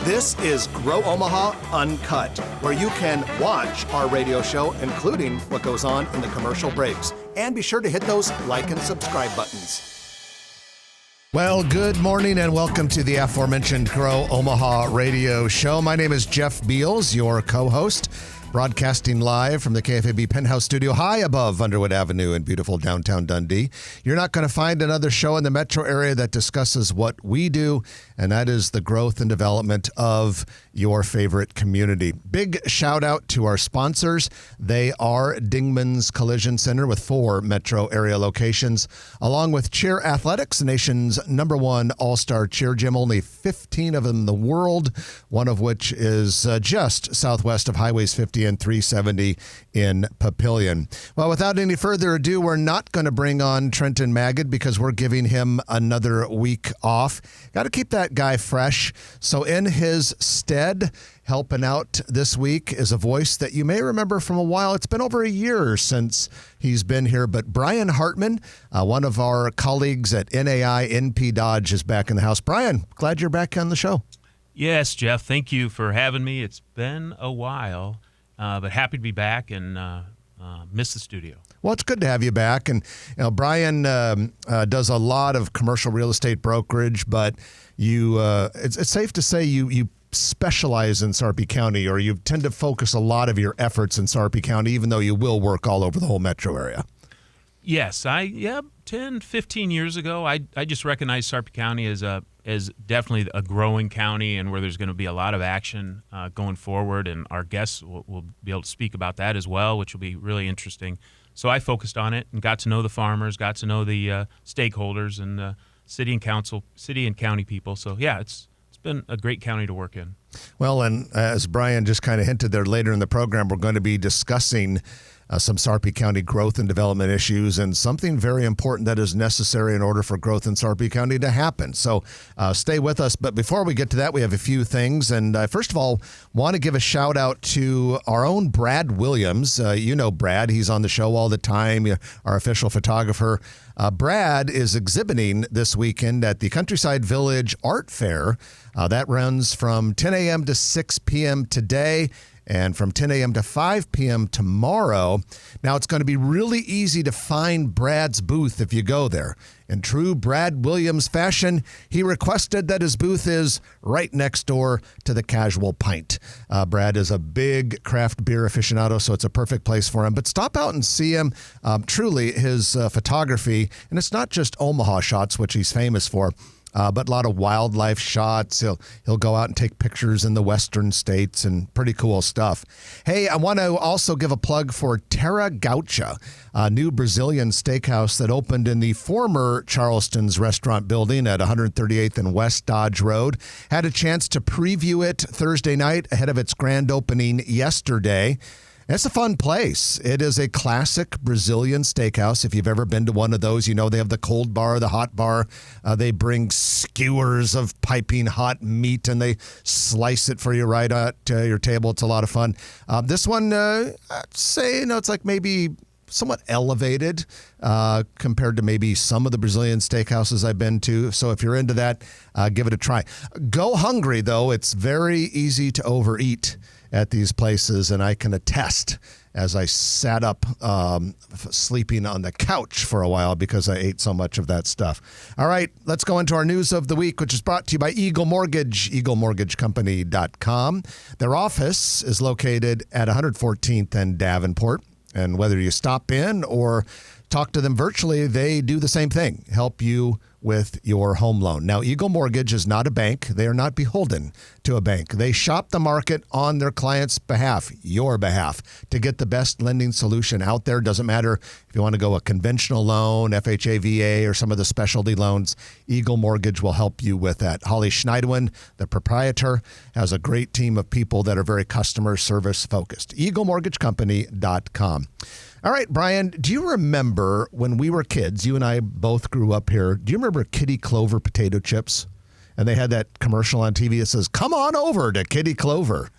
This is Grow Omaha Uncut, where you can watch our radio show, including what goes on in the commercial breaks. And be sure to hit those like and subscribe buttons. Well, good morning and welcome to the aforementioned Grow Omaha radio show. My name is Jeff Beals, your co-host, broadcasting live from the KFAB Penthouse Studio high above Underwood Avenue in beautiful downtown Dundee. You're not going to find another show in the metro area that discusses what we do, and that is the growth and development of your favorite community. Big shout out to our sponsors. They are Dingman's Collision Center with 4 metro area locations, along with Cheer Athletics, the nation's #1 all-star cheer gym, only 15 of them in the world, one of which is just southwest of Highways 50 and 370 in Papillion. Well, without any further ado, we're not going to bring on Trenton Magid because we're giving him another week off. Got to keep that guy fresh. So in his stead, helping out this week is a voice that you may remember from a while. It's been over a year since he's been here, but Brian Hartman, one of our colleagues at NAI NP Dodge, is back in the house. Brian, glad you're back on the show. Yes, Jeff, thank you for having me. It's been a while, but happy to be back and miss the studio. Well, it's good to have you back. And Brian does a lot of commercial real estate brokerage, but you it's safe to say you specialize in Sarpy County, or you tend to focus a lot of your efforts in Sarpy County, even though you will work all over the whole metro area. Yes, 10, 15 years ago, I just recognized Sarpy County as definitely a growing county and where there's going to be a lot of action going forward, and our guests will be able to speak about that as well, which will be really interesting. So I focused on it and got to know the farmers, got to know the stakeholders and city and county people. So yeah, it's been a great county to work in. Well, and as Brian just kind of hinted there, later in the program, we're going to be discussing some Sarpy County growth and development issues and something very important that is necessary in order for growth in Sarpy County to happen. So stay with us. But before we get to that, we have a few things. And first of all, want to give a shout out to our own Brad Williams. You know Brad. He's on the show all the time, our official photographer. Brad is exhibiting this weekend at the Countryside Village Art Fair. That runs from 10 a.m. to 6 p.m. today, and from 10 a.m. to 5 p.m. tomorrow. Now, it's going to be really easy to find Brad's booth if you go there. In true Brad Williams fashion, he requested that his booth is right next door to the Casual Pint. Brad is a big craft beer aficionado, so it's a perfect place for him. But stop out and see him. Truly, his photography, and it's not just Omaha shots, which he's famous for, but a lot of wildlife shots. He'll go out and take pictures in the western states and pretty cool stuff. Hey, I want to also give a plug for Terra Gaucha, a new Brazilian steakhouse that opened in the former Charleston's restaurant building at 138th and West Dodge Road. Had a chance to preview it Thursday night ahead of its grand opening yesterday. It's a fun place. It is a classic Brazilian steakhouse. If you've ever been to one of those, you know they have the cold bar, the hot bar. They bring skewers of piping hot meat, and they slice it for you right at your table. It's a lot of fun. This one, I'd say, it's like maybe somewhat elevated compared to maybe some of the Brazilian steakhouses I've been to. So if you're into that, give it a try. Go hungry, though. It's very easy to overeat at these places, and I can attest as I sat up sleeping on the couch for a while because I ate so much of that stuff. All right, let's go into our news of the week, which is brought to you by Eagle Mortgage, eaglemortgagecompany.com. Their office is located at 114th and Davenport, and whether you stop in or talk to them virtually, they do the same thing, help you with your home loan. Now, Eagle Mortgage is not a bank. They are not beholden to a bank. They shop the market on their client's behalf, your behalf, to get the best lending solution out there. Doesn't matter if you want to go a conventional loan, FHA, VA, or some of the specialty loans, Eagle Mortgage will help you with that. Holly Schneidwin, the proprietor, has a great team of people that are very customer service focused. eaglemortgagecompany.com. All right, Brian, do you remember when we were kids, you and I both grew up here, do you remember Kitty Clover potato chips? And they had that commercial on TV that says, "Come on over to Kitty Clover."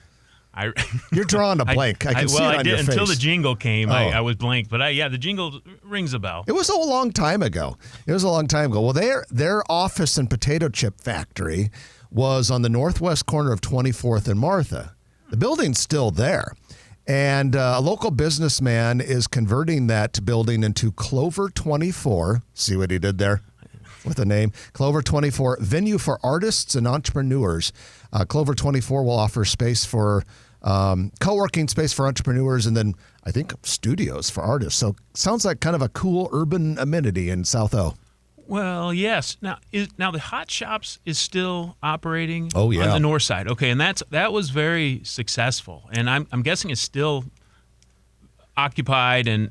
You're drawing a blank. I can see it on your face. Until the jingle came, I was blank. But the jingle rings a bell. It was a long time ago. Well, their office and potato chip factory was on the northwest corner of 24th and Martha. The building's still there. And a local businessman is converting that building into Clover 24. See what he did there with the name? Clover 24, venue for artists and entrepreneurs. Clover 24 will offer space for co-working space for entrepreneurs and then I think studios for artists. So sounds like kind of a cool urban amenity in South O. Well, yes. Now the Hot Shops is still operating on the north side. Okay, and that was very successful, and I'm guessing it's still occupied and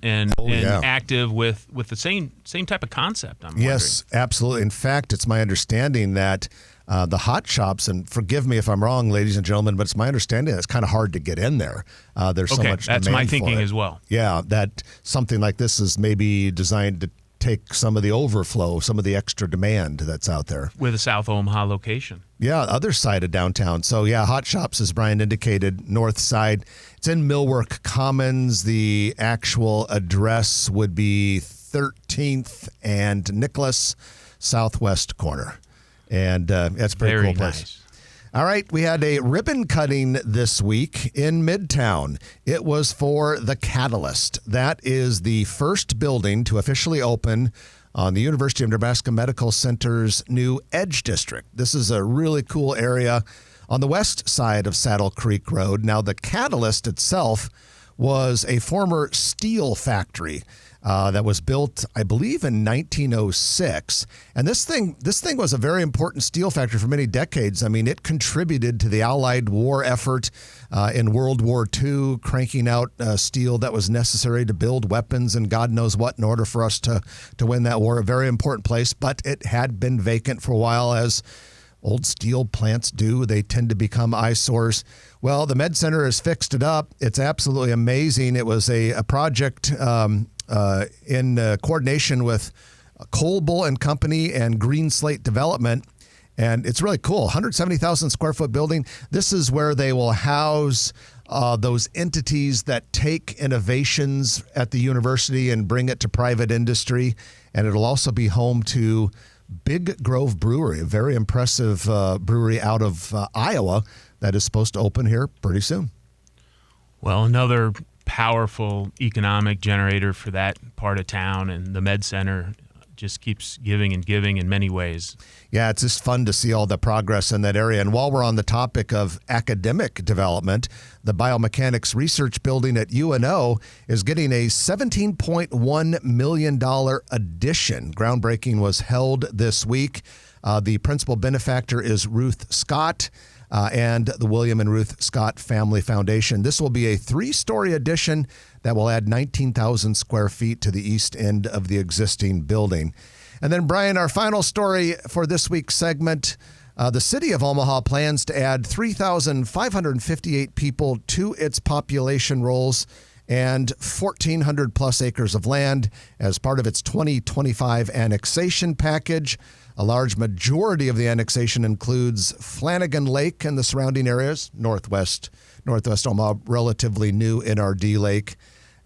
active with the same type of concept. I'm wondering. Yes, absolutely. In fact, it's my understanding that the Hot Shops, and forgive me if I'm wrong, ladies and gentlemen, but it's my understanding that it's kind of hard to get in there. There's so much that's demand my for thinking it. as well. Yeah, that something like this is maybe designed to take some of the overflow, some of the extra demand that's out there. With a South Omaha location. Yeah, other side of downtown. So, Hot Shops, as Brian indicated, north side. It's in Millwork Commons. The actual address would be 13th and Nicholas, southwest corner. And that's a pretty Very cool place. Nice. All right, we had a ribbon cutting this week in Midtown. It was for the Catalyst. That is the first building to officially open on the University of Nebraska Medical Center's new Edge District. This is a really cool area on the west side of Saddle Creek Road. Now, the Catalyst itself was a former steel factory that was built, I believe, in 1906. And this thing was a very important steel factory for many decades. I mean, it contributed to the Allied war effort in World War II, cranking out steel that was necessary to build weapons and God knows what in order for us to win that war. A very important place, but it had been vacant for a while, as old steel plants do. They tend to become eyesores. Well, the Med Center has fixed it up. It's absolutely amazing. It was a project in coordination with Colbull and Company and Green Slate Development. And it's really cool. 170,000 square foot building. This is where they will house those entities that take innovations at the university and bring it to private industry. And it'll also be home to Big Grove Brewery, a very impressive brewery out of Iowa that is supposed to open here pretty soon. Well, another powerful economic generator for that part of town, and the Med Center just keeps giving and giving in many ways. Yeah, it's just fun to see all the progress in that area. And while we're on the topic of academic development, the Biomechanics Research Building at UNO is getting a $17.1 million addition. Groundbreaking was held this week. The principal benefactor is Ruth Scott and the William and Ruth Scott Family Foundation. This will be a 3-story addition that will add 19,000 square feet to the east end of the existing building. And then, Brian, our final story for this week's segment, the city of Omaha plans to add 3,558 people to its population rolls and 1,400 plus acres of land as part of its 2025 annexation package. A large majority of the annexation includes Flanagan Lake and the surrounding areas, northwest Omaha, relatively new NRD Lake,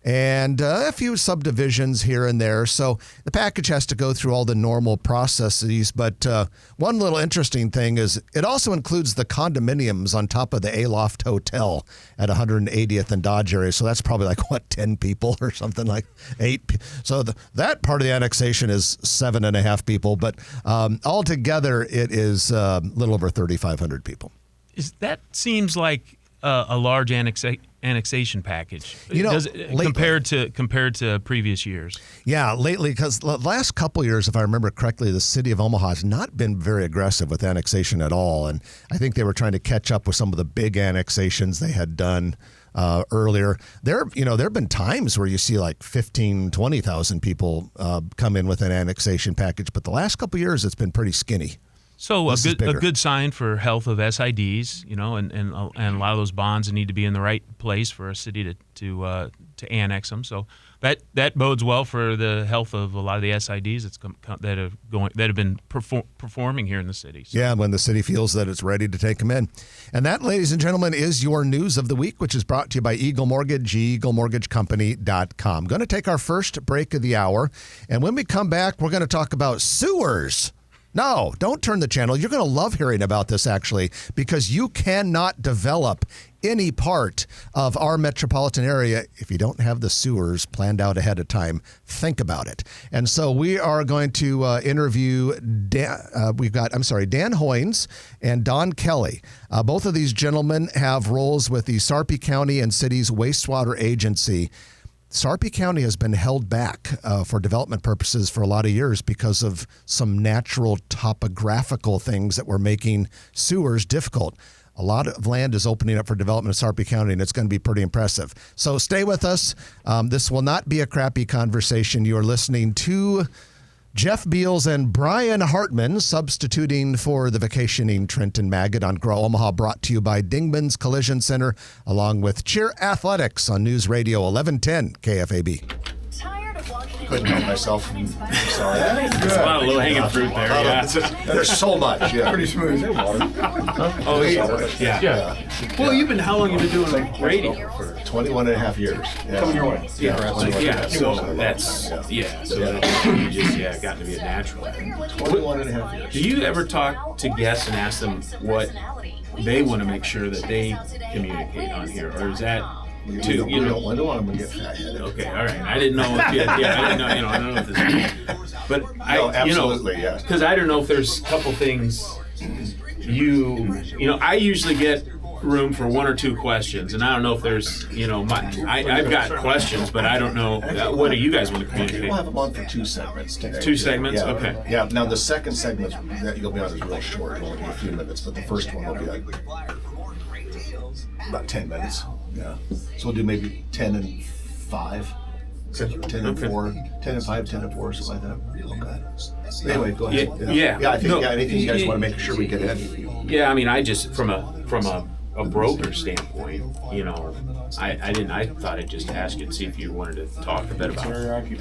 and a few subdivisions here and there. So the package has to go through all the normal processes. But one little interesting thing is it also includes the condominiums on top of the Aloft Hotel at 180th and Dodge area. So that's probably 10 people or something, like 8. So that part of the annexation is 7.5 people. But altogether, it is a little over 3,500 people. That seems like a large annexation package, lately, compared to previous years. Yeah, lately, because the last couple years, if I remember correctly, the city of Omaha has not been very aggressive with annexation at all, and I think they were trying to catch up with some of the big annexations they had done earlier. There have been times where you see 15,000, 20,000 people come in with an annexation package, but the last couple years it's been pretty skinny. So This is a bigger. good sign for health of SIDs, and a lot of those bonds need to be in the right place for a city to annex them. So that bodes well for the health of a lot of the SIDs that have been performing here in the city. So. Yeah, when the city feels that it's ready to take them in. And that, ladies and gentlemen, is your news of the week, which is brought to you by Eagle Mortgage, eaglemortgagecompany.com. Going to take our first break of the hour. And when we come back, we're going to talk about sewers. No, don't turn the channel. You're going to love hearing about this, actually, because you cannot develop any part of our metropolitan area if you don't have the sewers planned out ahead of time. Think about it. And so we are going to interview Dan Hoynes and Don Kelly. Both of these gentlemen have roles with the Sarpy County and City's Wastewater Agency. Sarpy County has been held back for development purposes for a lot of years because of some natural topographical things that were making sewers difficult. A lot of land is opening up for development in Sarpy County, and it's going to be pretty impressive. So stay with us. This will not be a crappy conversation. You are listening to Jeff Beals and Brian Hartman substituting for the vacationing Trenton Maggot on Grow Omaha, brought to you by Dingman's Collision Center, along with Cheer Athletics on News Radio 1110 KFAB. Couldn't help myself. I'm sorry. There's a lot of low-hanging fruit there. Yeah. There's so much. Yeah. Pretty smooth. Oh, yeah. Well, how long have you been doing radio? For 21 and a half years. Yeah. Coming your way. Yeah. So that's So you just got to be a natural. 21 and a half years. Do you ever talk to guests and ask them what they want to make sure that they communicate on here, or is that? We don't want them to get fat-headed. Okay, all right. I didn't know. I didn't know. I don't know if this. But absolutely, yes. Because I don't know if there's a couple things. I usually get room for one or two questions, and I don't know if there's, I've got questions, but I don't know. What do you guys want to communicate? We'll have them on for 2 segments today. 2 segments? Yeah. Okay. Yeah. Now the second segment that you'll be on is real short. It'll only be a few minutes, but the first one will be like about 10 minutes. Yeah. So we'll do maybe 10 and 5. 10 and 4, 10 and 5, 10 and 4, something like that. Okay. Anyway, go ahead. Yeah. I think anything you guys want to make sure we get in. Yeah, I just from a broker standpoint, I thought I'd just ask you and see if you wanted to talk a bit about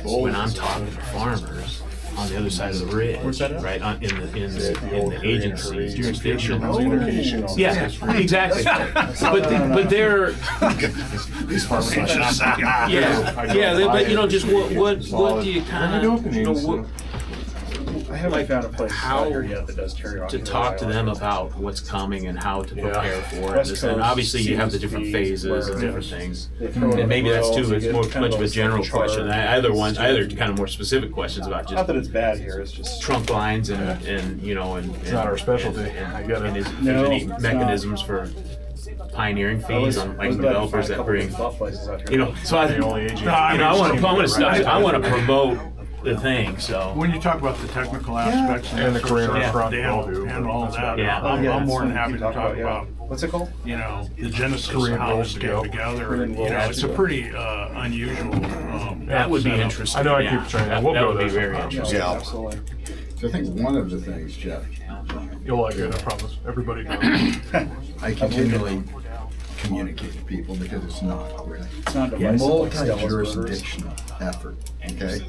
when I'm talking to farmers on the other side of the ridge, right in the agency's jurisdiction. Yeah, exactly. But they're These farmers. but just what do you kind of I haven't found a place how here yet that does teriyaki. to talk to them about what's coming and how to prepare for it. And obviously you have the different phases and different things. And maybe that's too much of a general question. Other kind of more specific questions about just Not that it's bad here, it's just trunk lines and it's not our specialty. I get it. And is No, there any it's mechanisms for pioneering fees on like developers that bring so I want to promote the thing. So When you talk about the technical aspects And the Korean restaurant and all of that, Yeah. I'm more than happy to talk about what's it called? the genesis Korean of how rolls this to came go. together. And, it's a pretty unusual. that would be setup. interesting. I know I Yeah. keep saying that. That We'll go would be there very sometime. interesting. Yeah. Absolutely. So I think one of the things, Jeff, You'll like it, I promise. Everybody knows. I continually communicate to people because it's not really. It's not divisive like Stella's Burgers. Multi-jurisdictional effort, okay?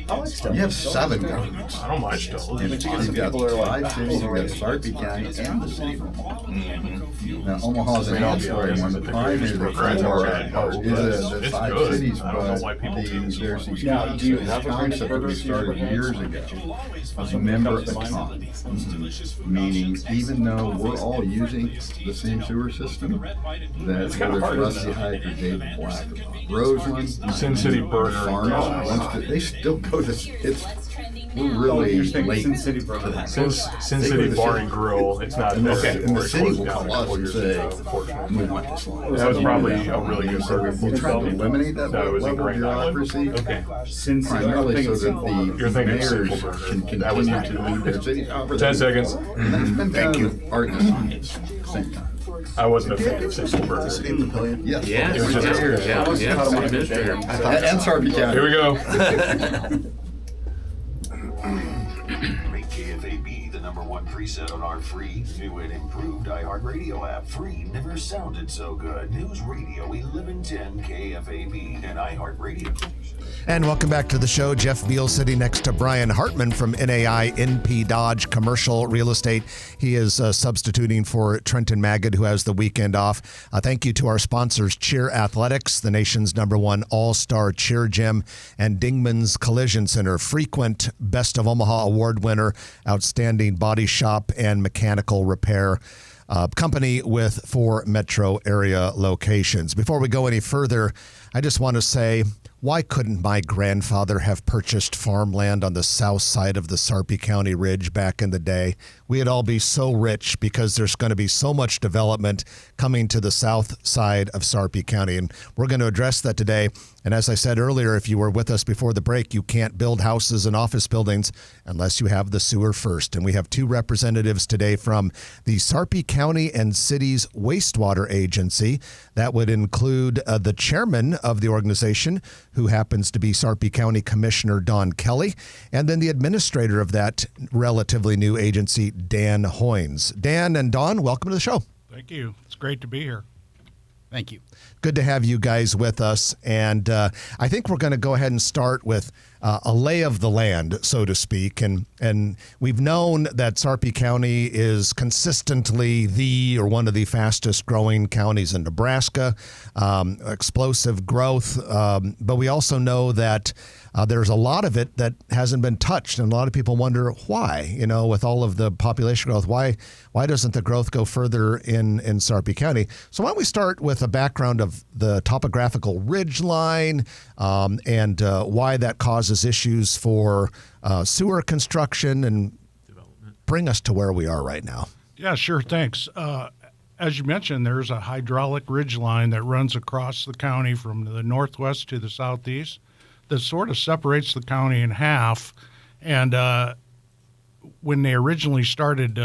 I like Stella's. You have 7 governments. I don't mind still. Yeah, but you get some You've got people that are like, 5 cities, you've got Sarpy County and the city of Omaha. Now, Omaha's an ancillary one, but the pioneer Programs are at is the It's 5 good. cities, I don't know but why people do this. there's these Now, do you have a concept that we started years ago of a member at a time. Meaning, even though we're all using the same sewer system, that whether it's Rusty Hike or David Black or Roseland, Sin City Burger. farmers, they still go to, we're really you're thinking late Sin City to Burger. that. Sin City Bar and Grill, it's not And the, okay. and the city will down call a us couple and years say, ago, unfortunately. we want this line. That was probably a really good service. We're trying to eliminate that That was in level of Grand Island. bureaucracy. Okay. Sin City. Primarily so that Simple. the You're thinking mayors Simple Burger. can That was continue not to lead their cities. However, 10 they- seconds. And that's been kind of art and science at the same time. I wasn't a fan of Simple Burger. City of the Pavilion. Yes. Yeah. It was just Administrator. And Sarpy County. Here we go. Make KFAB the #1 download preset on our free, new and improved iHeartRadio app. Free never sounded so good. News Radio 1110 KFAB and iHeartRadio. And welcome back to the show. Jeff Beal sitting next to Brian Hartman from NAI NP Dodge Commercial Real Estate. He is substituting for Trenton Magid, who has the weekend off. Thank you to our sponsors, Cheer Athletics, the nation's #1 all-star cheer gym, and Dingman's Collision Center, frequent Best of Omaha Award winner, outstanding body shop and mechanical repair company with 4 metro area locations. Before we go any further, I just want to say, why couldn't my grandfather have purchased farmland on the south side of the Sarpy County Ridge back in the day? We'd all be so rich because there's going to be so much development coming to the south side of Sarpy County. And we're going to address that today. And as I said earlier, if you were with us before the break, you can't build houses and office buildings unless you have the sewer first. And we have 2 representatives today from the Sarpy County and City's Wastewater Agency. That would include the chairman of the organization, who happens to be Sarpy County Commissioner Don Kelly, and then the administrator of that relatively new agency, Dan Hoynes. Dan and Don, welcome to the show. Thank you. It's great to be here. Thank you. Good to have you guys with us. And I think we're going to go ahead and start with a lay of the land, so to speak. And we've known that Sarpy County is consistently one of the fastest growing counties in Nebraska, explosive growth. But we also know that there's a lot of it that hasn't been touched. And a lot of people wonder why, with all of the population growth, why doesn't the growth go further in Sarpy County? So why don't we start with a background of the topographical ridge line and why that causes issues for sewer construction, and bring us to where we are right now. Yeah, sure. Thanks. As you mentioned, there's a hydraulic ridge line that runs across the county from the northwest to the southeast that sort of separates the county in half. And when they originally started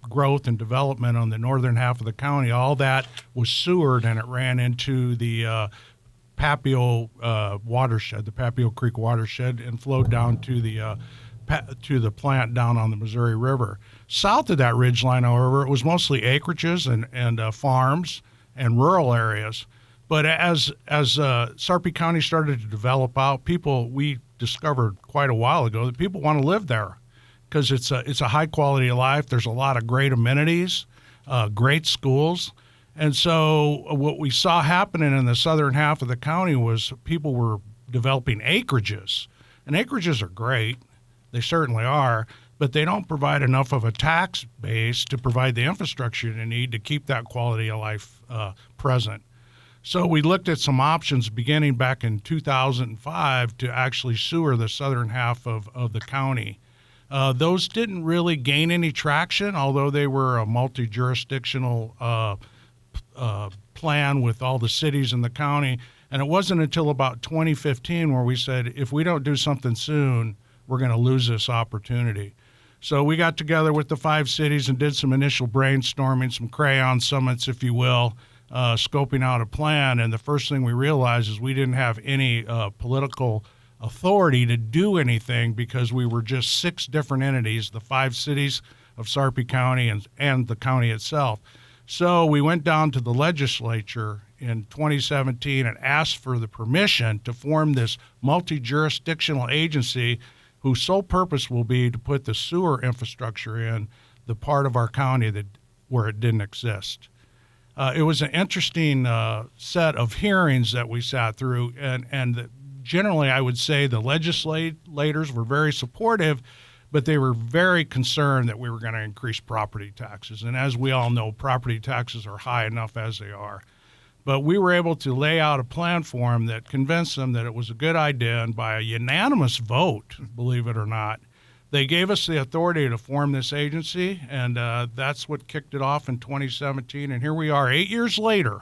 growth and development on the northern half of the county, all that was sewered, and it ran into the Papio watershed, the Papio Creek watershed, and flowed down to the plant down on the Missouri River. South of that ridgeline, however, it was mostly acreages and farms and rural areas. But as Sarpy County started to develop out, we discovered quite a while ago that people want to live there because it's a high quality of life. There's a lot of great amenities, great schools. And so what we saw happening in the southern half of the county was people were developing acreages. And acreages are great. They certainly are. But they don't provide enough of a tax base to provide the infrastructure you need to keep that quality of life present. So we looked at some options beginning back in 2005 to actually sewer the southern half of the county. Those didn't really gain any traction, although they were a multi-jurisdictional plan with all the cities in the county. And it wasn't until about 2015 where we said, if we don't do something soon, we're going to lose this opportunity. So we got together with the 5 cities and did some initial brainstorming, some crayon summits, if you will, scoping out a plan. And the first thing we realized is we didn't have any political authority to do anything because we were just 6 different entities, the 5 cities of Sarpy County and the county itself. So we went down to the legislature in 2017 and asked for the permission to form this multi-jurisdictional agency whose sole purpose will be to put the sewer infrastructure in the part of our county where it didn't exist. It was an interesting set of hearings that we sat through, and generally I would say the legislators were very supportive, but they were very concerned that we were going to increase property taxes. And as we all know, property taxes are high enough as they are. But we were able to lay out a plan for them that convinced them that it was a good idea, and by a unanimous vote, believe it or not, they gave us the authority to form this agency, and that's what kicked it off in 2017. And here we are 8 years later,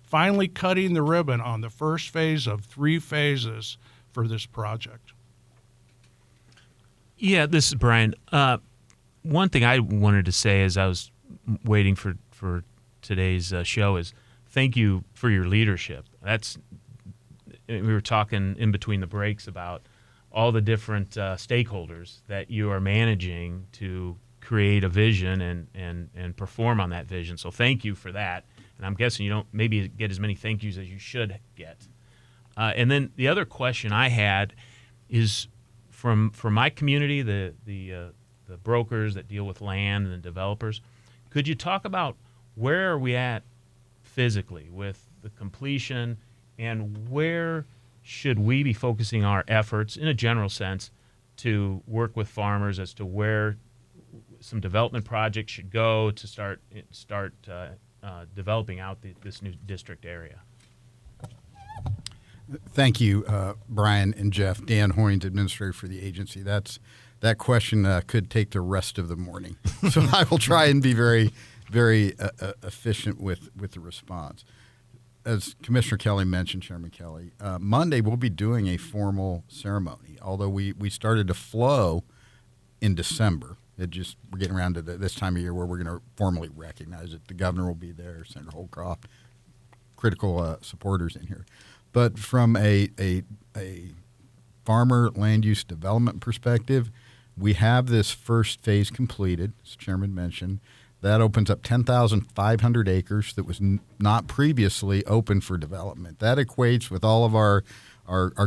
finally cutting the ribbon on the first phase of 3 phases for this project. Yeah, this is Brian. One thing I wanted to say as I was waiting for today's show is thank you for your leadership. We were talking in between the breaks about all the different stakeholders that you are managing to create a vision and perform on that vision. So thank you for that. And I'm guessing you don't maybe get as many thank yous as you should get. And then the other question I had is from my community, the brokers that deal with land and the developers. Could you talk about where are we at physically with the completion, and where should we be focusing our efforts in a general sense to work with farmers as to where some development projects should go to start developing out this new district area? Thank you, Brian and Jeff. Dan Hoynes, administrator for the agency. That question could take the rest of the morning, so I will try and be very, very efficient with the response. As Commissioner Kelly mentioned, Chairman Kelly, Monday we'll be doing a formal ceremony. Although we started to flow in December, we're getting around to this time of year where we're going to formally recognize it. The governor will be there, Senator Holcroft, critical supporters in here. But from a farmer land use development perspective, we have this first phase completed, as the Chairman mentioned. That opens up 10,500 acres that was not previously open for development. That equates with all of our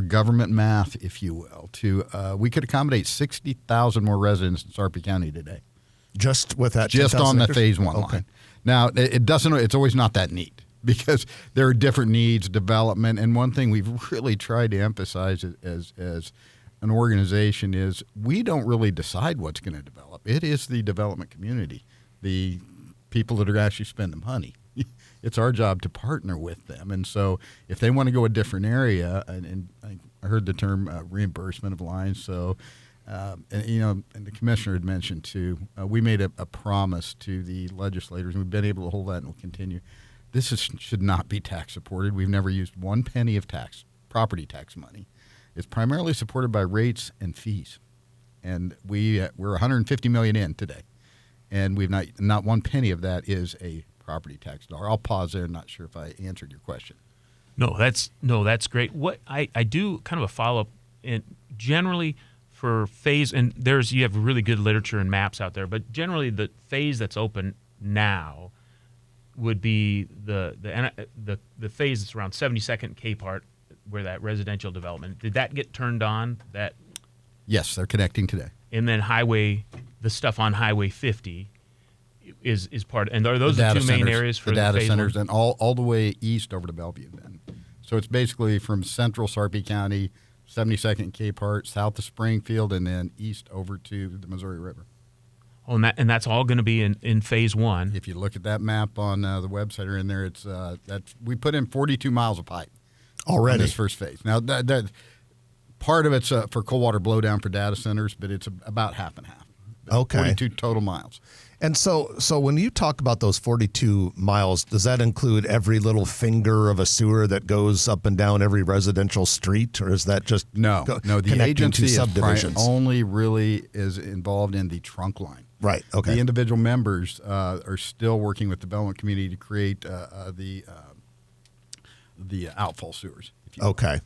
government math, if you will, to we could accommodate 60,000 more residents in Sarpy County today. Just with that, just on the acres? phase one line. Now it's always not that neat, because there are different needs, development, and one thing we've really tried to emphasize as an organization is we don't really decide what's going to develop. It is the development community, the people that are actually spending money. It's our job to partner with them, and so if they want to go a different area, and I heard the term reimbursement of lines, so. And the commissioner had mentioned too, we made a promise to the legislators, and we've been able to hold that, and we'll continue. This should not be tax supported. We've never used one penny of property tax money. It's primarily supported by rates and fees, and we're $150 million in today, and we've not one penny of that is a property tax dollar. I'll pause there. I'm not sure if I answered your question. No, that's great. What I do kind of a follow up, and generally. For phase, and you have really good literature and maps out there, but generally the phase that's open now would be the phase that's around 72nd K part, where that residential development. Did that get turned on? That yes, they're connecting today. And then the stuff on Highway 50 is part. And are those the two main areas for the data centers, one? and all the way east over to Bellevue? Then, so it's basically from central Sarpy County. 72nd K part, south of Springfield, and then east over to the Missouri River. Oh, and that's all going to be in phase one. If you look at that map on the website or in there, it's we put in 42 miles of pipe already in this first phase. Now that part of it's for cold water blowdown for data centers, but it's about half and half. Okay, 42 total miles. And so when you talk about those 42 miles, does that include every little finger of a sewer that goes up and down every residential street, or is that just no? The agency subdivisions? Only really is involved in the trunk line. Right. Okay. The individual members are still working with the development community to create the outfall sewers. Okay.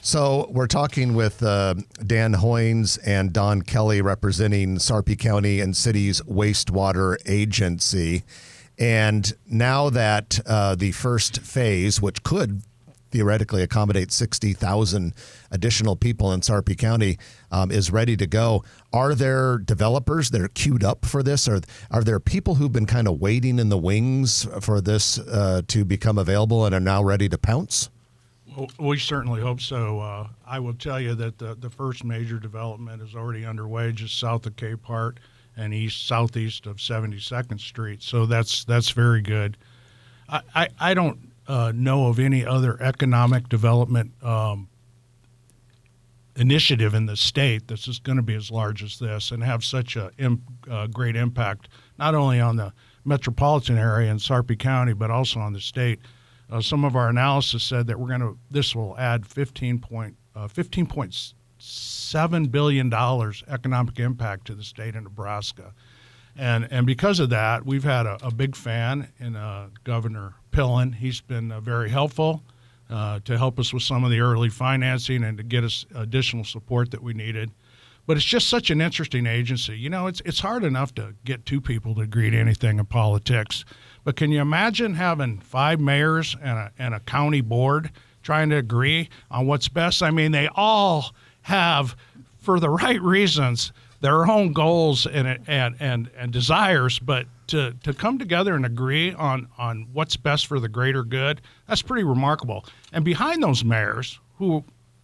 So we're talking with Dan Hoynes and Don Kelly, representing Sarpy County and City's Wastewater Agency. And now that the first phase, which could theoretically accommodate 60,000 additional people in Sarpy County, is ready to go, are there developers that are queued up for this? Or are there people who've been kind of waiting in the wings for this to become available and are now ready to pounce? We certainly hope so. I will tell you that the first major development is already underway just south of Cape Hart and southeast of 72nd Street. So that's very good. I don't know of any other economic development initiative in the state that's just going to be as large as this and have such a great impact, not only on the metropolitan area in Sarpy County, but also on the state. Some of our analysis said that this will add $15.7 billion economic impact to the state of Nebraska. And because of that, we've had a big fan in Governor Pillen. He's been very helpful to help us with some of the early financing and to get us additional support that we needed. But it's just such an interesting agency. You know, it's hard enough to get two people to agree to anything in politics. But can you imagine having 5 mayors and a county board trying to agree on what's best? I mean, they all have, for the right reasons, their own goals and desires, but to come together and agree on what's best for the greater good, that's pretty remarkable. And behind those mayors,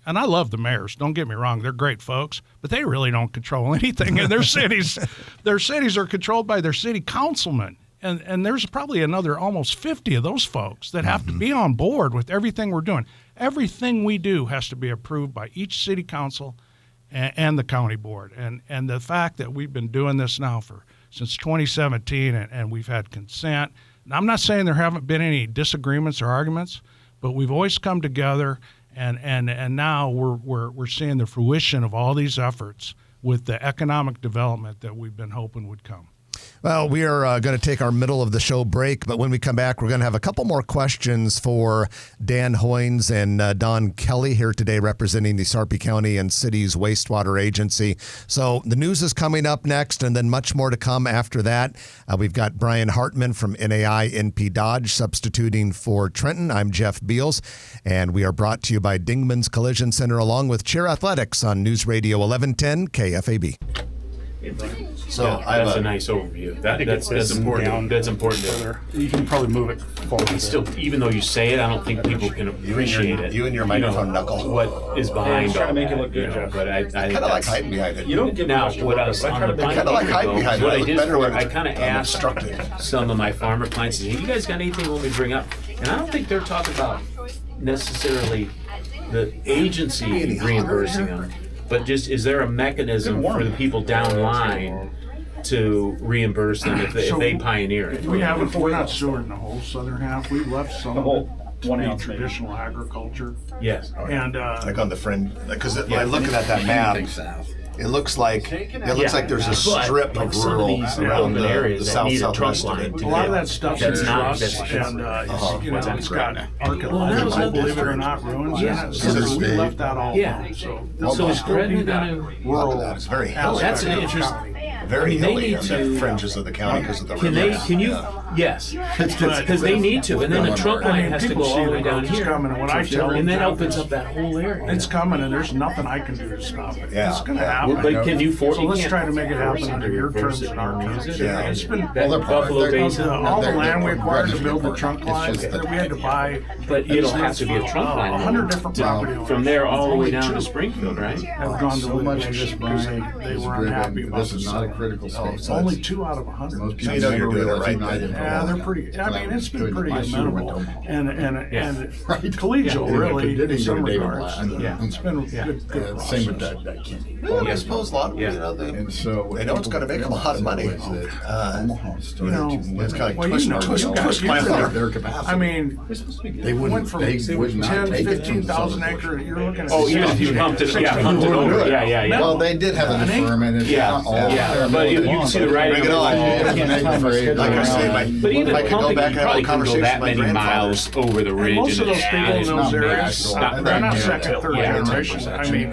and I love the mayors, don't get me wrong, they're great folks, but they really don't control anything in their cities. Their cities are controlled by their city councilmen. And there's probably another almost 50 of those folks that have to be on board with everything we're doing. Everything we do has to be approved by each city council and the county board. And the fact that we've been doing this now since 2017 and we've had consent. And I'm not saying there haven't been any disagreements or arguments, but we've always come together and now we're seeing the fruition of all these efforts with the economic development that we've been hoping would come. Well, we are going to take our middle of the show break, but when we come back, we're going to have a couple more questions for Dan Hoynes and Don Kelly here today representing the Sarpy County and City's Wastewater Agency. So the news is coming up next, and then much more to come after that. We've got Brian Hartman from NAI NP Dodge substituting for Trenton. I'm Jeff Beals, and we are brought to you by Dingman's Collision Center along with Cheer Athletics on News Radio 1110 KFAB. So that's a nice overview. That's important. That's important. You can probably move it forward. It's still, even though you say it, I don't think people can appreciate it. You and your microphone knuckle. What is behind all trying to make it that, look good, Jeff. But I think Kind of like hiding behind it. You don't get now much what I was on the Kind of like hiding behind it. what I I look did better for when I it's kind of asked unobstructed. some of my farmer clients, hey, you guys got anything when we bring up? And I don't think they're talking about necessarily the agency reimbursing them, but just is there a mechanism for the people downline to reimburse them if they pioneer it? We're not suing the whole southern half. We left some of it to be traditional agriculture. Yes. And Like on the fringe, because by looking at that map, it looks like there's a strip of rural around the south southwest of it. a lot of that stuff's in trusts, and it's got archaeological, believe it or not, ruins in it. So we left that all alone. So is Gretna gonna Look at that. It's very hilly. That's an interesting. Very they hilly need on to- the fringes of the county because of the river. Can you? Yes, because they need to, and then the trunk line has to go all the way down here, coming, and what I tell and that them opens up that whole area. it's coming, and there's nothing I can do to stop it. Yeah. It's going to happen. But can you force? So let's try to make it happen under your terms and our terms. Yeah. It's been That Buffalo Basin. all the land we acquired to build the trunk lines that we had to buy. But it'll have to be a trunk line. 100 different property owners. From there all the way Only down to two Springfield, right? have gone to So much of this, litigation because Brian, they is were unhappy driven, about this is not a the critical state. so Only it's- 2 out of 100. Most people you know you're never doing it realize right United then. Yeah, Road. they're pretty. I mean, it's been pretty My sewer went amenable to- and Right. collegial, Yeah. really, Didn't in some go to David regards. Blatt. Yeah. It's been a good process. Same with that Kenny. Well, I suppose a lot of Yeah. And so they know it's going to make them a lot of money. Omaha started You know, to It's kind of well, twist you know, twist my arm. their capacity. I mean, they went wouldn't. from They would not 10, take it. 15,000 acre. You're looking at. Oh, even if you pumped it, pumped it over. Yeah. Well, they did have a deferment. It's Yeah, not all yeah, but you can see the writing Bring it on the on. wall. Like I say, But even if I could go pumping, back you and have probably a can go conversation that with my many grandfather. miles over the ridge. And most of and those people in it's those not areas, bad. they're not Yeah. second, third Yeah. generation. I mean,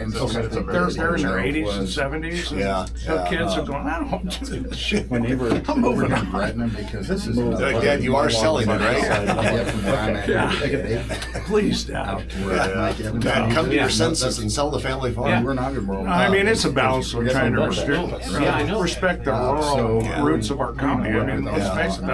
they're in their 80s and 70s. And Yeah. the kids are going, I don't want to do this shit. I'm moving on Gretna because this is Again, you are selling it, right? Please, Dad. Dad, come to your senses and sell the family farm. Yeah. We're not going I mean, it's a balance. We're trying to respect the rural roots of our county. I mean, let's face it,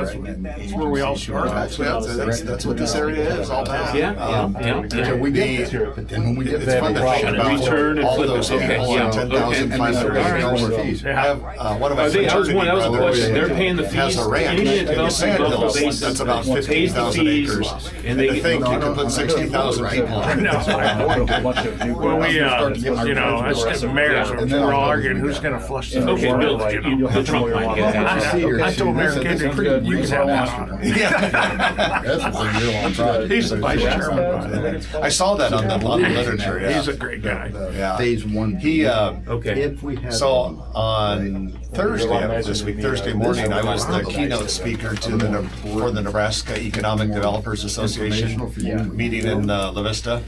that's where we all started. That's what this area is all about. So we get there, but then when we get It's fun to think about Return and all flip it. those Okay, people yeah, on okay. $10,500 fees. I have one of my That was fraternity one. That was a brothers question. They're paying the has fees. a ranch Indian in the development Buffalo Sandhills. Basin That's about pays the 15,000 fees, acres. and And they to get think you can put 60,000 people on it. Well, as mayors, we're all arguing who's going to flush the Okay, Bill, the trunk line. I told Mayor Kendrick, you can have that on. He's the vice chairman. I saw that on the literature. Yeah. He's a great guy. Yeah. Phase 1. He Okay. If we had So on Thursday of this week, Thursday morning, I was the keynote speaker for the Nebraska Economic Developers Association meeting in La Vista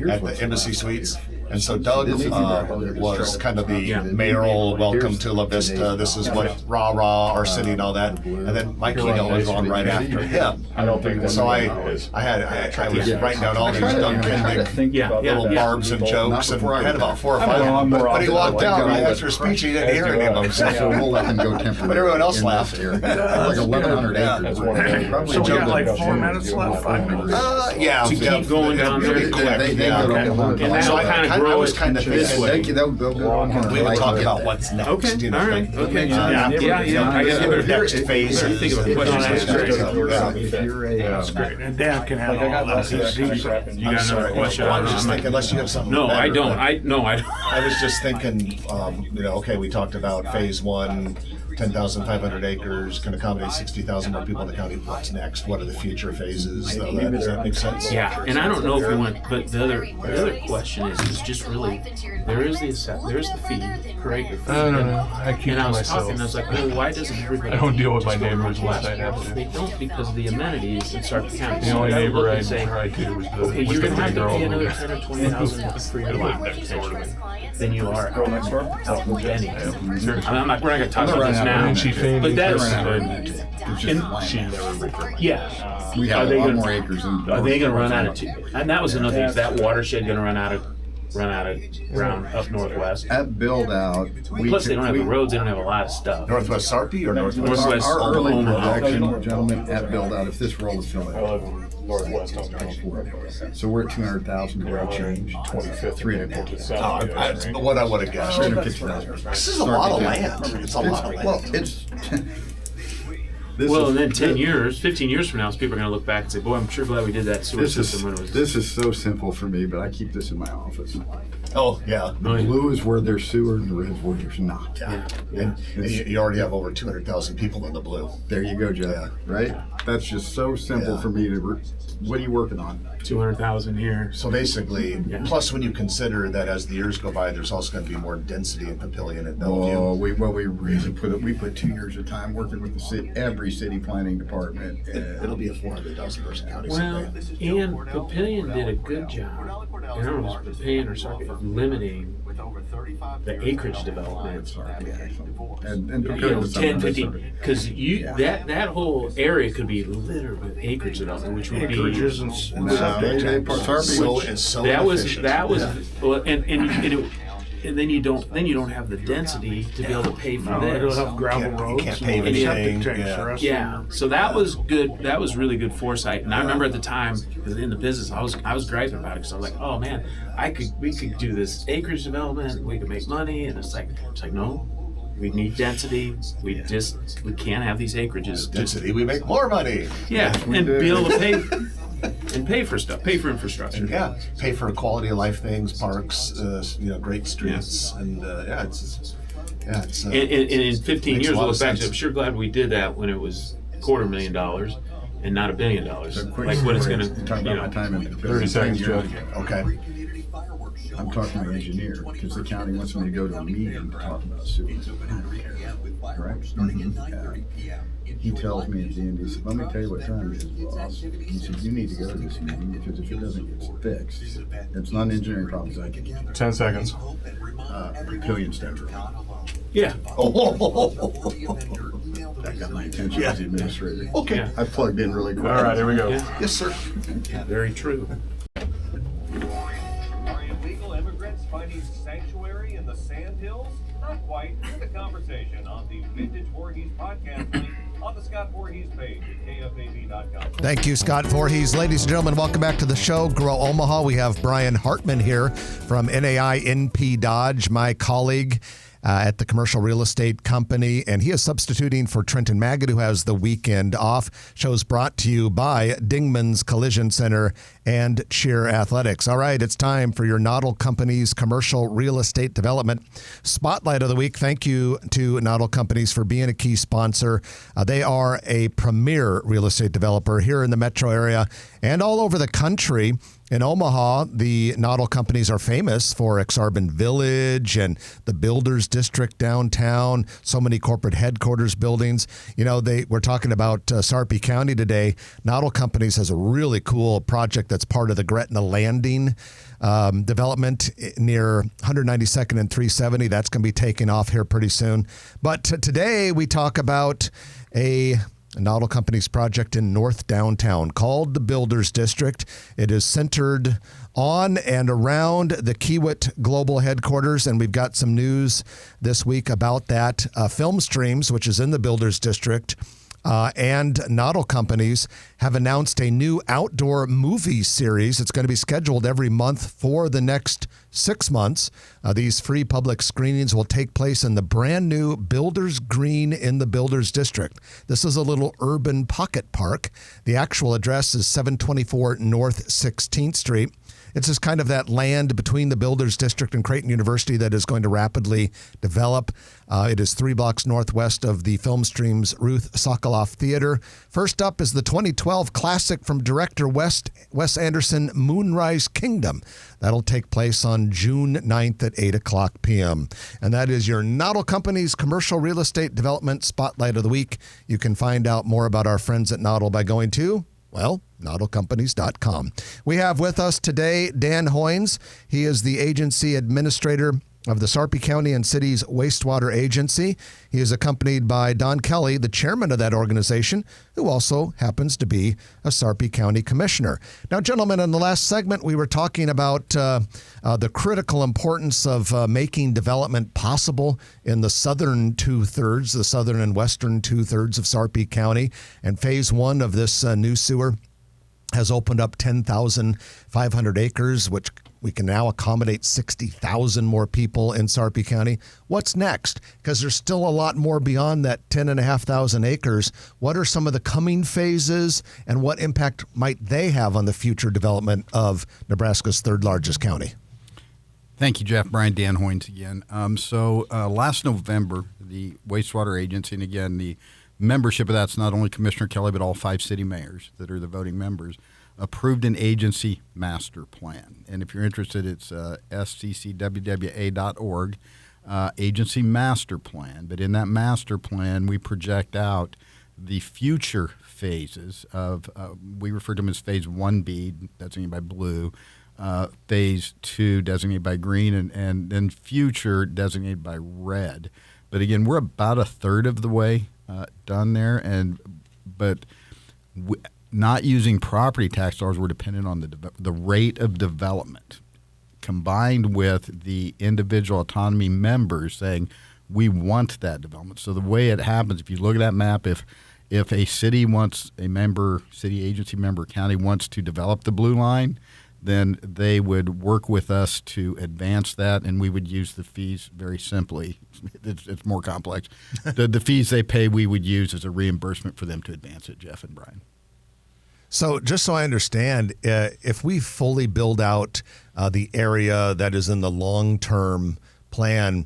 at the Embassy Suites. And so Doug was kind of the mayoral welcome to La Vista. This is what rah our city and all that. And then my keynote was on right after him. I don't think So I was writing down all these Doug Kendick little barbs and jokes, and I had about 4 or 5. But he walked out right after his speech. He didn't hear any of them. So we'll let him go temporarily. But everyone else laughed. Like 1,100 acres. So we got like 4 minutes left, 5 minutes. Yeah. To keep going down there. So I was kind of thinking we would talk about what's next. Okay. All right. Okay. Yeah. I guess The next phase. think of a question. If you're That's great. And Dan can handle all that. You got another question? I was just thinking, unless you have something. No, I better, don't. but I was just thinking, okay, we talked about phase 1, 10,500 acres, can accommodate 60,000 more people in the county. What's next? What are the future phases? Does that make sense? Yeah, and I don't know if we want, but the other question is just really there is the fee per acre. I don't know. I keep And I to was myself. talking, I was like, well, why doesn't everybody? I don't deal with just my go neighbors Northwest? unless I have to. They don't because of the amenities in Sarpy County. The So only you gotta neighbor look I and say, tried to was the okay, you're gonna have to girl pay over another there. 10 or 20,000 for your lot potentially than you are out in Benny. I'm not. We're not gonna talk about this now. And she fainted. But that's She never yeah. We Are have they a lot gonna- more acres than. Are they going to run out of? And that was another thing. Is that watershed going to run out of ground up northwest? At build out, Plus, they don't have the roads. They don't have a lot of stuff. Northwest Sarpy or Northwest? Northwest Our early Omaha. projection, gentlemen, at build out, if this roll is filled I out, live in Northwest Omaha. so we're at 200,000 to change. 25th. 3.5. What I would have guessed. 350,000. This is a lot of land. It's a lot of land. Well, it's. This Well, is- and then 10 years, 15 years from now, people are going to look back and say, "Boy, I'm sure glad we did that sewer system when it was." This is so simple for me, but I keep this in my office. Oh, yeah. The blue is where there's sewer, and the red is where there's not. Yeah. And you already have over 200,000 people in the blue. There you go, Jeff. Right? That's just so simple for me to. What are you working on? 200,000 here. So basically, plus when you consider that as the years go by, there's also going to be more density in Papillion and Bellevue. Oh, we really we put 2 years of time working with the city, every city planning department. It'll be a 400,000 person county Well, someday. and Papillion did a good job. I don't know if it was Papillion or Sarpy of limiting the acreage development. And You know, compared to some 10, of the 15, because that whole area could be littered with acreage development, which would be Acreages and septic tanks. that was well, and then you don't have the density to be able to pay for No, it'll this. have gravel You roads can't and pave septic anything, tanks. yeah. The rest Yeah, of them. so that was good. That was really good foresight. And I remember at the time, in the business, I was griping about it because I was like, "Oh man, we could do this acreage development. We could make money." And it's like no, we need density. We can't have these acreages. Density, we make more money. Yeah, and be able to pay and pay for stuff, pay for infrastructure. Yeah, pay for quality of life things, parks, great streets, and it's. And in 15 Makes a years, lot we'll of look back to, sense. I'm sure glad we did that when it was $250,000 and not $1 billion. Like what it's going to, talking about my time in 30 seconds, Joe. Okay. I'm talking to my engineer because the county wants me to go to a meeting to talk about sewage. Correct? He tells me at the end, he said, "Let me tell you what time it is, boss." He said, "You need to go to this meeting because if it doesn't get fixed, it's not an engineering problem. I can get 10 seconds. Pillion Stemmer. Yeah. That got my attention as the administrator. Okay. Yeah. I plugged in really quick. All right, here we go. Yeah. Yes, sir. Very true. Are illegal immigrants finding sanctuary in the Sandhills? Not quite. Hear the conversation on the Vintage Voorhees podcast link on the Scott Voorhees page at kfab.com. Thank you, Scott Voorhees. Ladies and gentlemen, welcome back to the show. Grow Omaha. We have Brian Hartman here from NAI NP Dodge, my colleague at the Commercial Real Estate Company, and he is substituting for Trenton Magid, who has the weekend off. Show's brought to you by Dingman's Collision Center and Cheer Athletics. All right, it's time for your Noddle Company's Commercial Real Estate Development Spotlight of the Week. Thank you to Noddle Companies for being a key sponsor. They are a premier real estate developer here in the metro area and all over the country. In Omaha, the Noddle companies are famous for Exarban Village and the Builders District downtown, so many corporate headquarters buildings. You know, we're talking about Sarpy County today. Noddle Companies has a really cool project that's part of the Gretna Landing development near 192nd and 370. That's going to be taking off here pretty soon. But today we talk about a Noddle Company's project in North Downtown called the Builders District. It is centered on and around the Kiewit Global Headquarters, and we've got some news this week about that. Film Streams, which is in the Builders District, and Noddle Companies have announced a new outdoor movie series. It's going to be scheduled every month for the next 6 months. These free public screenings will take place in the brand new Builders Green in the Builders District. This is a little urban pocket park. The actual address is 724 North 16th Street. It's just kind of that land between the Builders District and Creighton University that is going to rapidly develop. It is 3 blocks northwest of the Film Stream's Ruth Sokoloff Theater. First up is the 2012 classic from director Wes Anderson, Moonrise Kingdom. That'll take place on June 9th at 8 o'clock p.m. And that is your Noddle Company's commercial real estate development spotlight of the week. You can find out more about our friends at Noddle by going to, well, noddlecompanies.com. We have with us today Dan Hoynes. He is the agency administrator of the Sarpy County and City's Wastewater Agency. He is accompanied by Don Kelly, the chairman of that organization, who also happens to be a Sarpy County commissioner. Now, gentlemen, in the last segment, we were talking about the critical importance of making development possible in the southern two-thirds, the southern and western two-thirds of Sarpy County. And phase one of this new sewer has opened up 10,500 acres, which we can now accommodate 60,000 more people in Sarpy County. What's next? Because there's still a lot more beyond that 10,500 acres. What are some of the coming phases, and what impact might they have on the future development of Nebraska's third largest county? Thank you, Jeff. Brian, Dan Hoynes again. Last November, the Wastewater Agency, and again, the membership of that's not only Commissioner Kelly, but all 5 city mayors that are the voting members, approved an agency master plan. And if you're interested, it's sccwwa.org, agency master plan. But in that master plan, we project out the future phases of, we refer to them as phase 1B, designated by blue, phase 2, designated by green, and then future, designated by red. But again, we're about a third of the way done there, but not using property tax dollars, we're dependent on the rate of development, combined with the individual autonomy members saying we want that development. So the way it happens, if you look at that map, if a city wants city agency member, county wants to develop the blue line, then they would work with us to advance that, and we would use the fees very simply. It's more complex. The fees they pay, we would use as a reimbursement for them to advance it, Jeff and Brian. So just so I understand, if we fully build out the area that is in the long-term plan,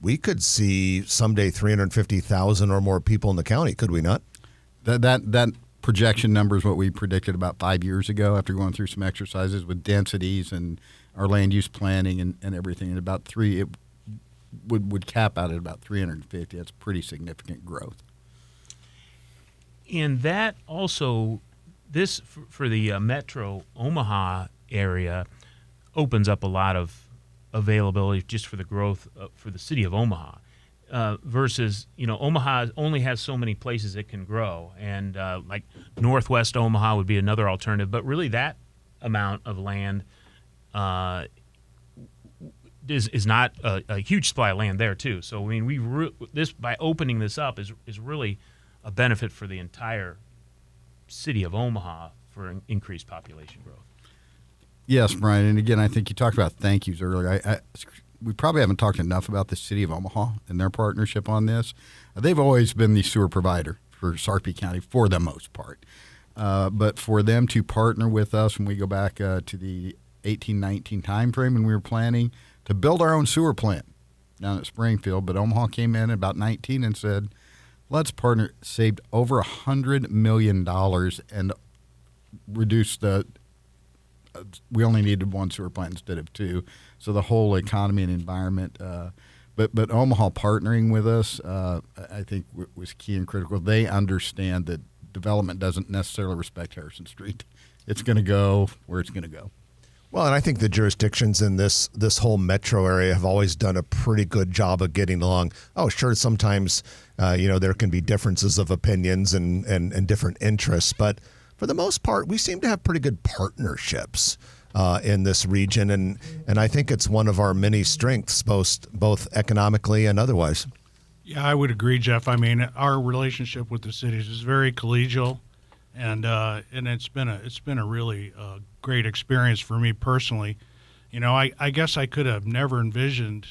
we could see someday 350,000 or more people in the county, could we not? That projection number is what we predicted about 5 years ago after going through some exercises with densities and our land use planning and everything. And about it would cap out at about 350. That's pretty significant growth. And that also, this for the Metro Omaha area opens up a lot of availability just for the growth for the city of Omaha. Versus, Omaha only has so many places it can grow, and like Northwest Omaha would be another alternative. But really, that amount of land is not a huge supply of land there too. So I mean, this by opening this up is really a benefit for the entire city of Omaha for increased population growth. Yes, Brian, and again, I think you talked about thank yous earlier. We probably haven't talked enough about the city of Omaha and their partnership on this. They've always been the sewer provider for Sarpy County for the most part. But for them to partner with us when we go back to the 18-19 timeframe when we were planning to build our own sewer plant down at Springfield, but Omaha came in at about 19 and said, let's partner, saved over $100 million and reduced the we only needed one sewer plant instead of two. So the whole economy and environment. But Omaha partnering with us, I think was key and critical. They understand that development doesn't necessarily respect Harrison Street. It's going to go where it's going to go. Well, and I think the jurisdictions in this whole metro area have always done a pretty good job of getting along. Oh, sure, sometimes there can be differences of opinions and different interests, but for the most part, we seem to have pretty good partnerships in this region, and I think it's one of our many strengths, both economically and otherwise. Yeah, I would agree, Jeff. I mean, our relationship with the cities is very collegial, and it's been a really great experience for me personally. I guess I could have never envisioned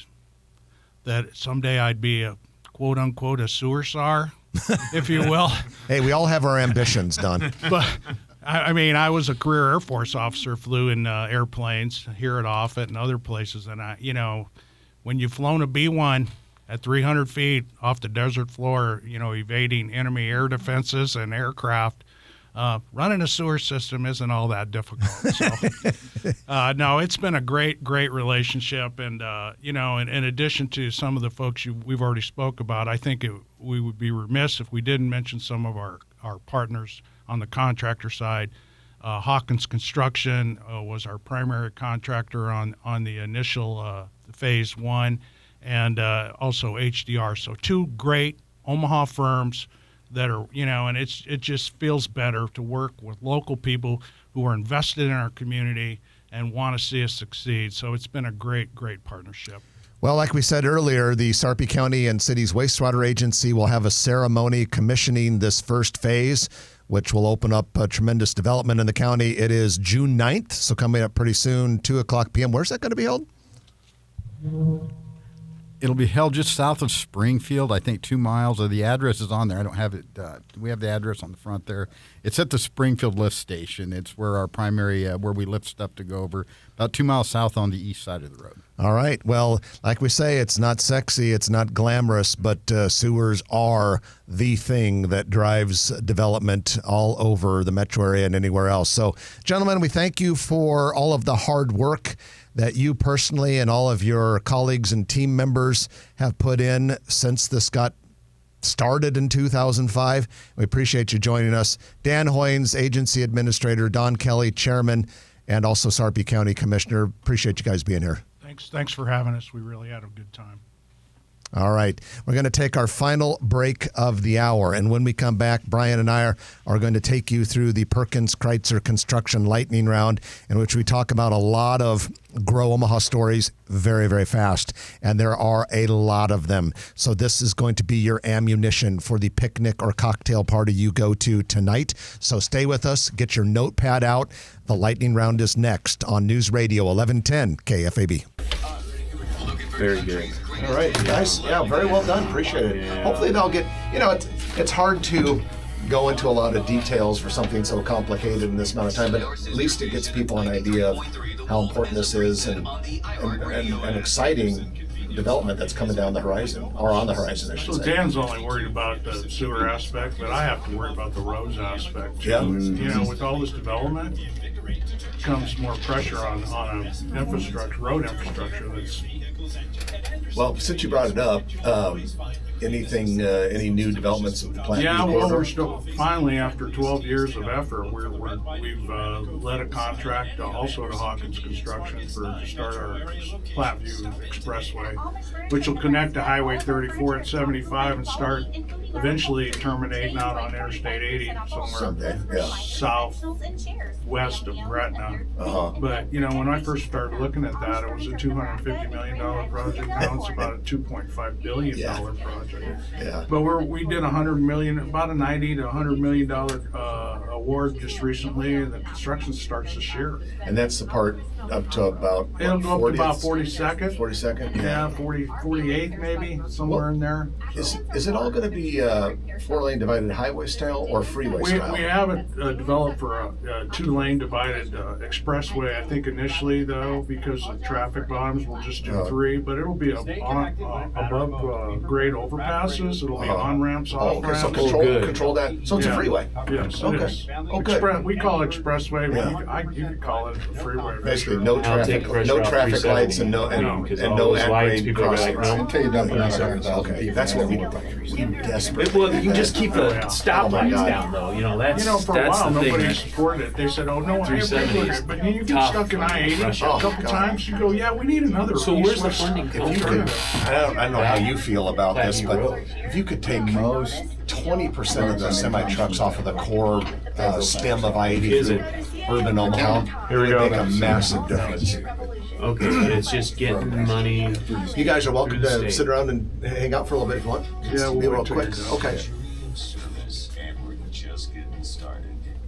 that someday I'd be a quote unquote a sewer czar, if you will. Hey, we all have our ambitions, Don. But I mean, I was a career Air Force officer, flew in airplanes here at Offutt and other places, and when you've flown a B-1 at 300 feet off the desert floor, evading enemy air defenses and aircraft, running a sewer system isn't all that difficult. So, no, it's been a great relationship. And, in addition to some of the folks we've already spoke about, I think we would be remiss if we didn't mention some of our partners on the contractor side. Hawkins Construction was our primary contractor on the initial phase one, and also HDR. So two great Omaha firms that are, and it just feels better to work with local people who are invested in our community and want to see us succeed. So it's been a great partnership. Well, like we said earlier, the Sarpy County and City's Wastewater Agency will have a ceremony commissioning this first phase, which will open up a tremendous development in the county. It is June 9th, so coming up pretty soon, 2:00 p.m. Where's that going to be held? It'll be held just south of Springfield, I think 2 miles. The address is on there. I don't have it. We have the address on the front there. It's at the Springfield lift station. It's where our primary, where we lift stuff to go over, about 2 miles south on the east side of the road. All right. Well, like we say, it's not sexy, it's not glamorous, but sewers are the thing that drives development all over the metro area and anywhere else. So, gentlemen, we thank you for all of the hard work that you personally and all of your colleagues and team members have put in since this got started in 2005. We appreciate you joining us. Dan Hoynes, Agency Administrator, Don Kelly, Chairman, and also Sarpy County Commissioner. Appreciate you guys being here. Thanks for having us. We really had a good time. All right. We're going to take our final break of the hour. And when we come back, Brian and I are going to take you through the Perkins Kreitzer Construction Lightning Round, in which we talk about a lot of Grow Omaha stories very, very fast. And there are a lot of them. So this is going to be your ammunition for the picnic or cocktail party you go to tonight. So stay with us. Get your notepad out. The Lightning Round is next on News Radio 1110 KFAB. Very good. All right, guys. Yeah, very well done. Appreciate it. Yeah. Hopefully they'll get, it's hard to go into a lot of details for something so complicated in this amount of time, but at least it gets people an idea of how important this is and exciting development that's coming down the horizon, or on the horizon, I should So say. Dan's only worried about the sewer aspect, but I have to worry about the roads aspect too. Yeah. With all this development comes more pressure on road infrastructure that's. Well, since you brought it up, any new developments of the plant? Yeah, well, we're still finally, after 12 years of effort, we've led a contract also to Hawkins Construction to start our Platteview Expressway, which will connect to Highway 34 and 75 and start eventually terminating out on Interstate 80 somewhere southwest of Gretna. But when I first started looking at that, it was a $250 million project. Now it's about a $2.5 billion project. Yeah. But we did about a $90 to $100 million award just recently, and the construction starts this year. And that's the part up to about It'll go up to about 42nd. 42nd? Yeah, 48 maybe, somewhere in there. Is it all going to be 4-lane divided highway style or freeway style? We have it developed for a 2-lane divided expressway. I think initially, though, because of traffic volumes, we'll just do 3. But it'll be above grade overpasses. It'll be on ramps, off ramps. So control that. So it's a freeway. Yes, Okay. it is. Oh, good. We call it expressway. Yeah. You could call it a freeway. Basically, no I'll take traffic, pressure no off traffic 370, lights and no because and all no those lights, at-grade people are like, crossings. no. Until you dump another 100,000 Okay, people. that's what we desperately. Well, you can just keep the Oh, my stoplights God. down, though. You know, that's For a that's while, the thing. nobody supported it. They said, "Oh no, 370 is but you get tough stuck in I-80 rush a hour. couple God. times. You go, yeah, we need another." So where's the east-west funding come If you from? could, I don't know how you feel about this, but Road. if you could take Most 20% of the semi trucks off of the core stem of I-80 Is through it? urban Omaha, Here we it would go. make a massive difference. Okay, but it's just getting money. You guys are welcome Through the to state. sit around and hang out for a little bit if you want. Yeah, we'll be real wait till quick. you're done. Okay. Service, and we're just getting started.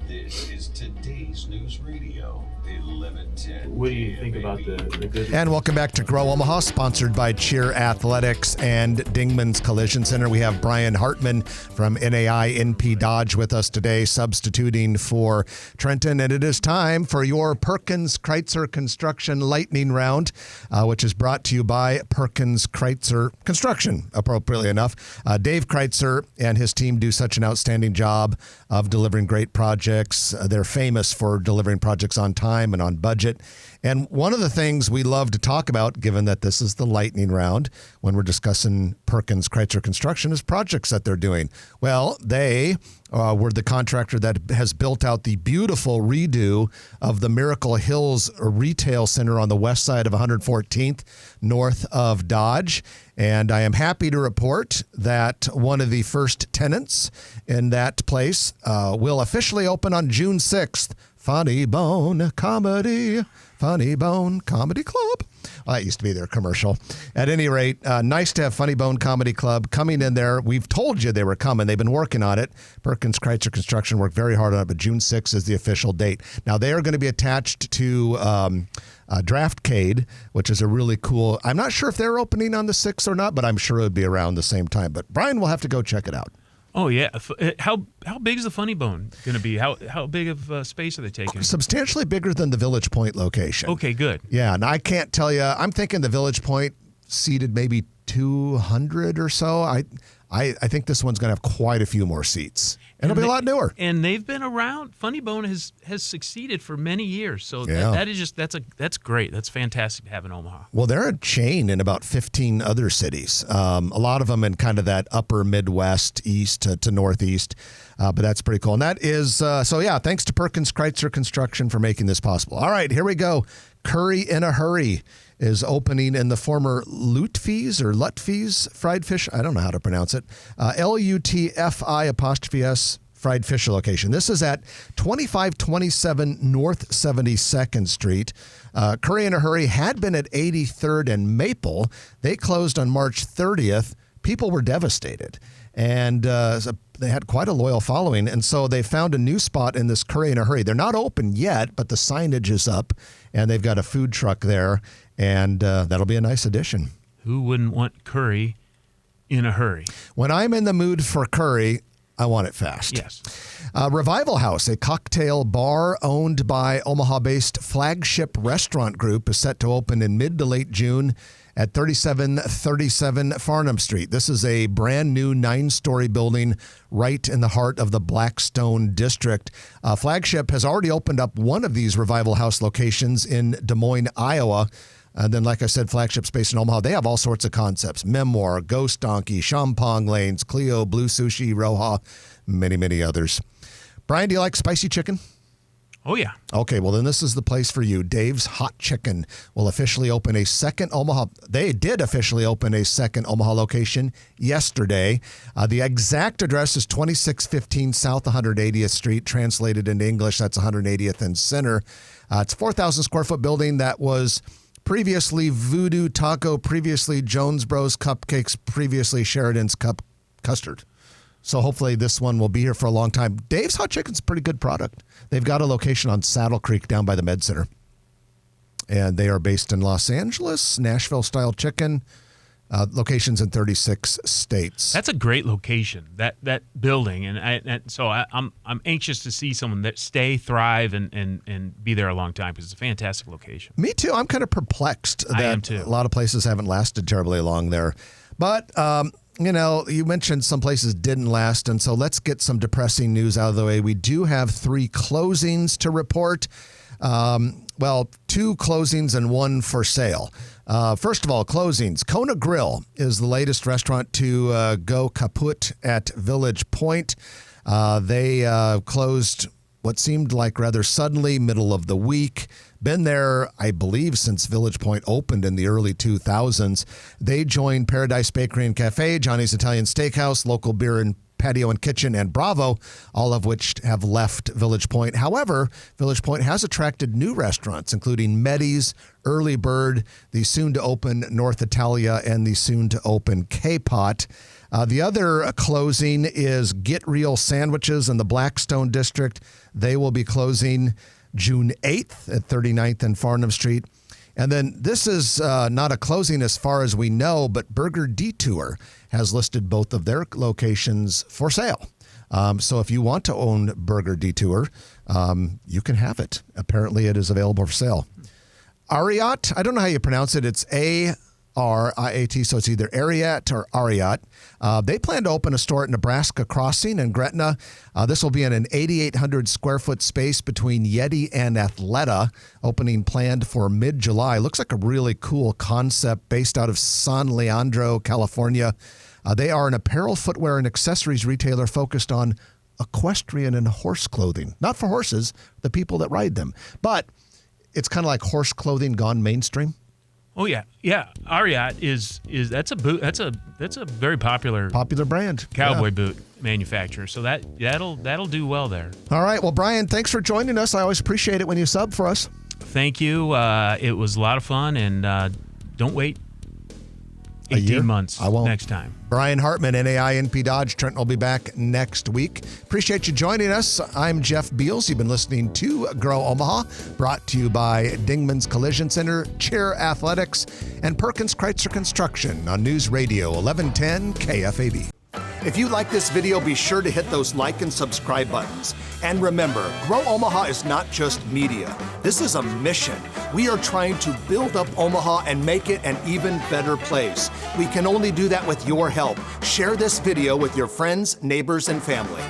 This is today's News Radio 1110. What do you think about the good? And welcome back to Grow Omaha, sponsored by Cheer Athletics and Dingman's Collision Center. We have Brian Hartman from NAI NP Dodge with us today, substituting for Trenton. And it is time for your Perkins Kreitzer Construction Lightning Round, which is brought to you by Perkins Kreitzer Construction, appropriately enough. Dave Kreitzer and his team do such an outstanding job of delivering great projects. They're famous for delivering projects on time and on budget. And one of the things we love to talk about, given that this is the lightning round, when we're discussing Perkins Kreitzer Construction, is projects that they're doing. Well, they were the contractor that has built out the beautiful redo of the Miracle Hills Retail Center on the west side of 114th, north of Dodge. And I am happy to report that one of the first tenants in that place will officially open on June 6th. Funny Bone Comedy Club. Well, that used to be their commercial. At any rate, nice to have Funny Bone Comedy Club coming in there. We've told you they were coming. They've been working on it. Perkins Kreitzer Construction worked very hard on it, but June 6th is the official date. Now, they are going to be attached to Draftcade, which is a really cool. I'm not sure if they're opening on the 6th or not, but I'm sure it would be around the same time. But Brian will have to go check it out. Oh yeah, how big is the Funny Bone going to be? How big of space are they taking? Substantially bigger than the Village Point location. Okay, good. Yeah, and I can't tell you. I'm thinking the Village Point seated maybe 200 or so. I think this one's going to have quite a few more seats. And it'll be a lot newer. And they've been around. Funny Bone has succeeded for many years. So Yeah. that's great. That's fantastic to have in Omaha. Well, they're a chain in about 15 other cities. A lot of them in kind of that upper Midwest, east to northeast. But that's pretty cool. And that is, thanks to Perkins Kreitzer Construction for making this possible. All right, here we go. Curry in a Hurry is opening in the former Lutfi's fried fish. I don't know how to pronounce it. LUTFI' fried fish location. This is at 2527 North 72nd Street. Curry in a Hurry had been at 83rd and Maple. They closed on March 30th. People were devastated. And they had quite a loyal following. And so they found a new spot in this Curry in a Hurry. They're not open yet, but the signage is up. And they've got a food truck there. And that'll be a nice addition. Who wouldn't want curry in a hurry? When I'm in the mood for curry, I want it fast. Yes. Revival House, a cocktail bar owned by Omaha-based Flagship Restaurant Group, is set to open in mid to late June at 3737 Farnham Street. This is a brand new 9-story building right in the heart of the Blackstone district. Flagship has already opened up one of these Revival House locations in Des Moines, Iowa. And then, like I said, Flagship Space in Omaha, they have all sorts of concepts. Memoir, Ghost Donkey, Champagne Lanes, Clio, Blue Sushi, Roja, many, many others. Brian, do you like spicy chicken? Oh, yeah. Okay, well, then this is the place for you. Dave's Hot Chicken will officially open a second Omaha. They did officially open a second Omaha location yesterday. The exact address is 2615 South 180th Street. Translated into English, that's 180th and Center. It's a 4,000 square foot building that was previously Voodoo Taco, previously Jones Bros Cupcakes, previously Sheridan's Cup Custard. So hopefully this one will be here for a long time. Dave's Hot Chicken's a pretty good product. They've got a location on Saddle Creek down by the Med Center. And they are based in Los Angeles, Nashville-style chicken, locations in 36 states. That's a great location, that building. And so I'm anxious to see someone that stay, thrive, and be there a long time because it's a fantastic location. Me too. I'm kind of perplexed I that am too. A lot of places haven't lasted terribly long there. But you mentioned some places didn't last, and so let's get some depressing news out of the way. We do have 3 closings to report. 2 closings and 1 for sale. First of all, closings. Kona Grill is the latest restaurant to go kaput at Village Point. They closed what seemed like rather suddenly, middle of the week. Been there, I believe, since Village Point opened in the early 2000s. They joined Paradise Bakery and Cafe, Johnny's Italian Steakhouse, Local Beer and Patio and Kitchen, and Bravo, all of which have left Village Point. However, Village Point has attracted new restaurants, including Medi's, Early Bird, the soon-to-open North Italia, and the soon-to-open K-Pot. The other closing is Get Real Sandwiches in the Blackstone District. They will be closing June 8th at 39th and Farnham Street. And then this is not a closing as far as we know, but Burger Detour has listed both of their locations for sale. So if you want to own Burger Detour, you can have it. Apparently it is available for sale. Ariat, I don't know how you pronounce it. It's A-R-I-A-T, so it's either Ariat or Ariat. They plan to open a store at Nebraska Crossing in Gretna. This will be in an 8,800 square foot space between Yeti and Athleta, opening planned for mid-July. Looks like a really cool concept based out of San Leandro, California. They are an apparel, footwear, and accessories retailer focused on equestrian and horse clothing. Not for horses, the people that ride them. But it's kind of like horse clothing gone mainstream. Oh yeah. Ariat is that's a boot. That's a very popular brand, cowboy boot manufacturer. So that'll do well there. All right. Well, Brian, thanks for joining us. I always appreciate it when you sub for us. Thank you. It was a lot of fun, and don't wait 18 months next time. Brian Hartman, NAI NP Dodge. Trenton will be back next week. Appreciate you joining us. I'm Jeff Beals. You've been listening to Grow Omaha, brought to you by Dingman's Collision Center, Cheer Athletics, and Perkins Kreitzer Construction on News Radio 1110 KFAB. If you like this video, be sure to hit those like and subscribe buttons. And remember, Grow Omaha is not just media. This is a mission. We are trying to build up Omaha and make it an even better place. We can only do that with your help. Share this video with your friends, neighbors, and family.